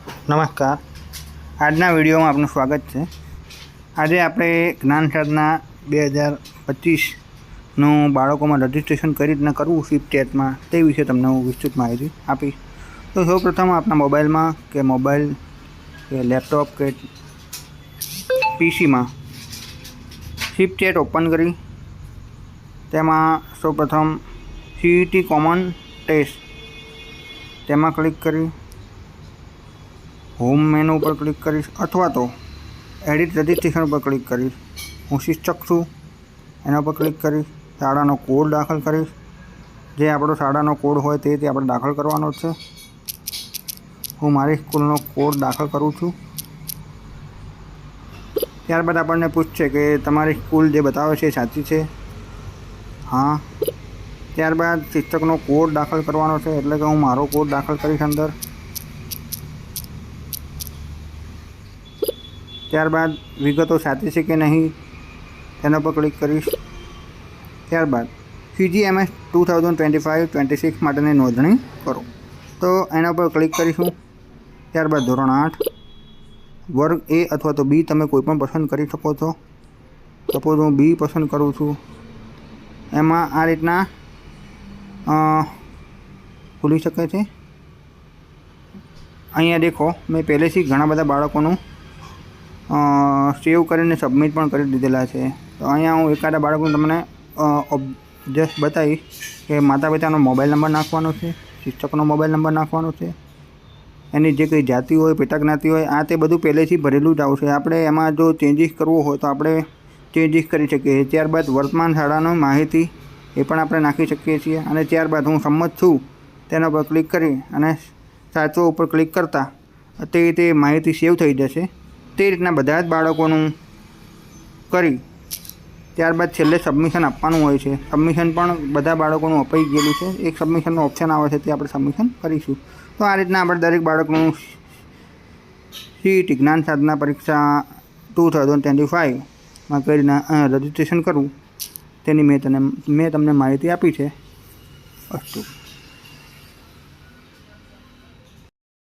નમસ્કાર. આજના વિડીયોમાં આપનું સ્વાગત છે. આજે આપણે જ્ઞાન સાધના 2025નું બાળકોમાં રજિસ્ટ્રેશન કઈ રીતના કરવું શિફ્ટ ટેટમાં તે વિશે તમને હું વિસ્તૃત માહિતી આપીશ. તો સૌપ્રથમ આપણા મોબાઈલમાં કે લેપટોપ કે પીસીમાં શિફ્ટ ટેટ ઓપન કરી તેમાં સૌપ્રથમ CET કોમન ટેસ્ટ તેમાં ક્લિક કરી હોમ મેનુ ઉપર ક્લિક કરીશ અથવા તો એડિટ રજિસ્ટ્રેશન ઉપર ક્લિક કરીશ. હું શિક્ષક છું એના પર ક્લિક કરીશ. શાળાનો કોડ દાખલ કરીશ. જે આપણો શાળાનો કોડ હોય તે આપણે દાખલ કરવાનો છે. હું મારી સ્કૂલનો કોડ દાખલ કરું છું. ત્યારબાદ આપણને પૂછશે કે તમારી સ્કૂલ જે બતાવે છે સાચી છે, હા. ત્યારબાદ શિક્ષકનો કોડ દાખલ કરવાનો છે, એટલે કે હું મારો કોડ દાખલ કરીશ અંદર. ત્યારબાદ વિગતો સાચી છે કે નહીં તેના પર ક્લિક કરીશ. ત્યારબાદ CGMS 2025-26 માટેની નોંધણી કરો, તો એના પર ક્લિક કરીશું. ત્યારબાદ ધોરણ 8 વર્ગ A અથવા તો B તમે કોઈ પણ પસંદ કરી શકો છો. સપોઝ હું B પસંદ કરું છું. એમાં આ રીતના ખુલી શકે છે. અહીંયા દેખો, મેં પહેલેથી ઘણા બધા બાળકોનું સેવ કરીને સબમિટ પણ કરી દીધેલા છે. તો અહીંયા હું એકાદા બાળકોને તમને જસ્ટ બતાવીશ કે માતા પિતાનો મોબાઈલ નંબર નાખવાનો છે, શિક્ષકનો મોબાઈલ નંબર નાખવાનો છે, એની જે કંઈ જાતિ હોય, પેટા જ્ઞાતિ હોય, આ તે બધું પહેલેથી ભરેલું જ આવશે. આપણે એમાં જો ચેન્જીસ કરવો હોય તો આપણે ચેન્જીસ કરી શકીએ. ત્યારબાદ વર્તમાન શાળાની માહિતી એ પણ આપણે નાખી શકીએ છીએ. અને ત્યારબાદ હું સંમત છું તેના પર ક્લિક કરી અને સાચો ઉપર ક્લિક કરતાં તે માહિતી સેવ થઈ જશે. તે રીતના બધા જ બાળકોનું કરી ત્યારબાદ છેલ્લે સબમિશન આપવાનું હોય છે. સબમિશન પણ બધા બાળકોનું અપાઈ ગયેલું છે. એક સબમિશનનો ઓપ્શન આવે છે, તે આપણે સબમિશન કરીશું. તો આ રીતના આપણે દરેક બાળકનું CET જ્ઞાન સાધના પરીક્ષા 2025માં કઈ રીતના રજિસ્ટ્રેશન કરવું તેની મેં તમને માહિતી આપી છે. અસ્તુ.